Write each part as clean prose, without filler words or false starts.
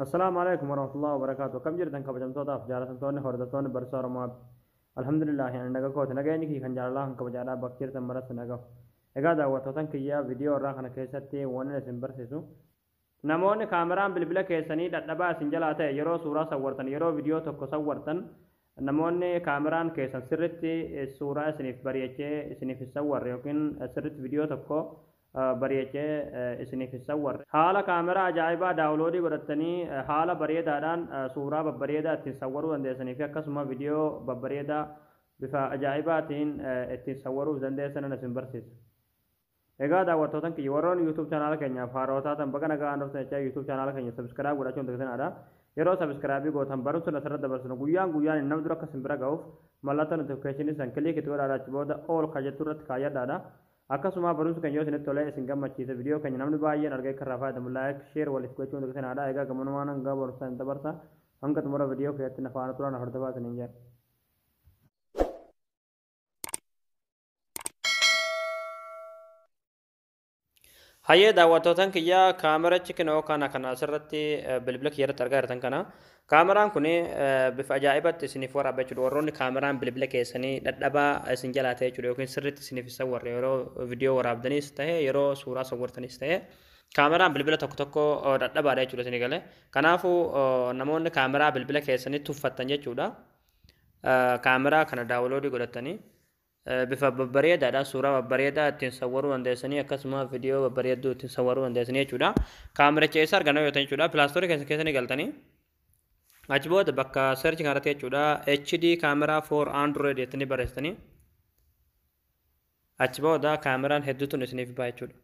السلام عليكم ورحمة الله وبركاته. كم جرتن كبجمتوتا فجارتن هردتون برسا رما الحمد لله يعني نجا كوت نجا إنك خنجر الله كبجارا بكيرتن مرس نجا إذا دعوتوتن كيا فيديو راخنا كيساتي وانا سنبرسيسو نموني كاميران بلبلا كيساني دبا سنجلاته يرو سورة صورتن يرو فيديو توكو صورتن نموني كاميران كيسان سرتي سورة سنيف بريتشي سنيف الصور يمكن سرت فيديو توكو بريتشي سنيف الصور حالا كاميرا عجائبا داولودي برتني حالا بريدادان سورة ببريدا تصوروا عند سنيف كسمة فيديو ببريدا بفا عجائباتين تصوروا عند سنة نسمبرسيس Egaa daawwattoota kiyya warroon YouTube channel keenya faarotaatan baga nagaan dhuftan YouTube channel keenya subscribe godhachuun dagatanadha. Yeroo subscribe gootan barumsa asirratti dabarsinu guyyaan namni dura akka simbira ga'uuf mallattoo notification san click itti godhaadha achi booda all kajettu irratti kaayyadhaadha. Akkasuma barumsa keenya yoo isinitti tolee isin gammachiise viidiyoo keenya namni baay'een argee kan irraa fayyadamu like share waliif gochuun dagatanadha. Egaa gamunumaan hanga barumsa dabarsa hanga xumura viidiyoo keessatti na faana turan hordofaa isiniin jedha. Hayyee daawwattootaan kiyyaa kaameraa chikinoo kana asirratti bilbila kiyyarratti argaa jirtan kana kaameraan kun bifa ajaa'ibaatti isiniif waraabaa jechuudha. Warroonni kaameraan bilbila keessanii dadhabaa isin jalaa ta'e jechuudha yookiin sirriitti isiniif isa warre yeroo viidiyoo waraabdaniis ta'e yeroo suuraa sawwartaniis ta'e kaameraan bilbila tokko dadhabaadha jechuudha isinii galee. Kanaafuu namoonni kaameraa bilbila keessanii tuffattan jechuudha. Kaameraa kana daawuloodii godhatanii bifa babbareedaadhaan suuraa babbareedaa ittiin sawwaruu dandeessanii akkasuma viidiyoo babbareedduu ittiin sawwaruu dandeessanii jechuudha. Kaamericha eessa arganna yoo ta'an jechuudha. Pilaastorii keessanii galtanii achi booda bakka search kanarratti jechuudha HD kaameraa for Android jettanii barreessitanii achi booda kaameraan hedduutu isiniif ba'a jechuudha.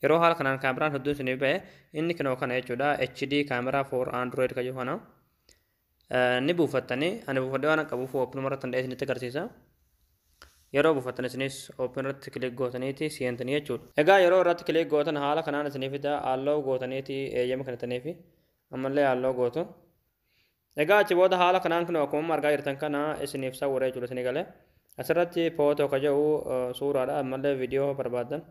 Yeroo haala kanaan kaameraan hedduun isiniif ba'e inni kinoo kana jechuudha HD kaameraa for Android kan jedhu kana ni buufattanii ani buufadhee waan qabuuf oopinuma irratti hundee isinitti agarsiisa. Yeroo buufatan isinis open irratti kilik gootaniiti seentanii jechuudha. Egaa yeroo irratti kilik gootan haala kanaan isinifidha halluu gootaniiti eeyyama kanataniifi ammallee halluu gootu. Egaa achi booda haala kanaan kun akkuma argaa jirtan kana isiniif sawwara jechuudha isinii galee. Asirratti footoo ka jedhu suuraadha ammallee viidiyoo barbaadan.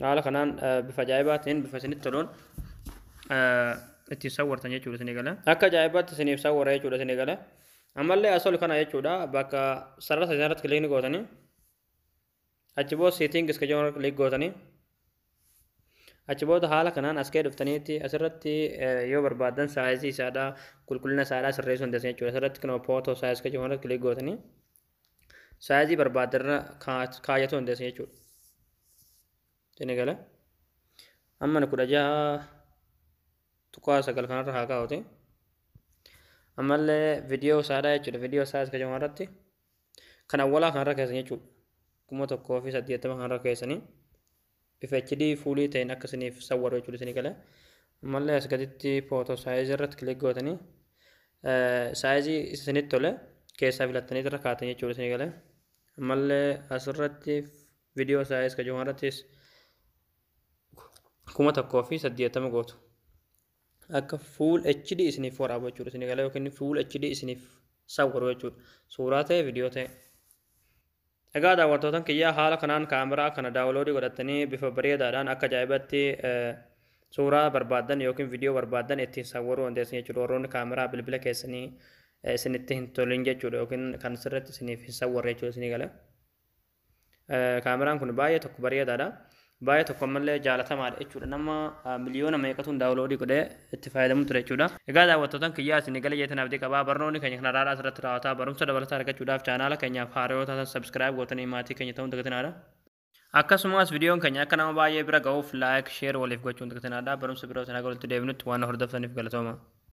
Haala kanaan bifa ajaa'ibaatiin bifa isinitti toluun itti sawwartan jechuudha isinii galee. Akka ajaa'ibaatti isiniif sawwara jechuudha isinii galee. Ammallee asol kana jechuudha bakka sarara irratti kilik gootanii achi booda settings ka jedhu kilik gootanii achi booda haala kanaan as kee dhuftaniiti asirratti yoo barbaadan saayizii isaadha qulqullina isaadha sirreessuu dandeessan jechuudha. Asirratti kan photo size ka jedhu kilik gootanii saayizii barbaadarra kaayyachuu dandeessan jechuudha. Isin gala amma 16:9 kanarra haa kaa'uti. Ammallee viidiyoo isaadha jechuudha. Viidiyoo isaas kan irratti kan awwaalaa kanarra keessanii jechuudha. 1,080 kanarra keessanii bifa HD fuulii ta'een akkasiniif sawwaru jechuudha isinii galee. Ammallee as gaditti footoo saayizii irratti kilik gootanii saayizii isinitti tole keessaa filattanii irra kaa'atan jechuudha isinii galee. Ammallee asirratti viidiyoo saayizii kan irrattis 1,080 gootu. Akka full HD isiniif waraabu jechuudha isinii galee yookiin full HD isiniif sawwaru jechuudha. Suuraa ta'e viidiyoo ta'e. Egaa daawwattootaan kiyyaa haala kanaan kaameraa kana daawuloodii godhatanii bifa bareedaadhaan akka ajaa'ibaatti suuraa barbaadan yookiin viidiyoo barbaadan ittiin sawwaruu dandeessan jechuudha. Warroonni kaameraa bilbila keessanii isinitti hin tolin jechuudha yookiin kan sirriitti isiniif hin sawwarre jechuudha isinii galee. Kaameraan kun baay'ee tokko bareedaadha. Baay'ee tokko ammallee jaalatamaadha jechuudha. Nama miliyoona meeqatuun daawuloodii godhee itti fayyadamu ture jechuudha. Egaa daawwattootaan kiyyaa isin galee jettanii abdii qabaa. Barnoonni keenya kana irraa asirratti raawwataa barumsa dabalataa argachuudhaaf chaanaala keenyaaf haaraa taatan subscribe gootanii maatii keenya ta'uun dagatinaadha. Akkasumas viidiyoon keenya akka nama baay'ee bira ga'uuf like share waliif gochuun dagatinaadha. Barumsa biroo sana walitti deebinutti waan hordoftaniif galatooma.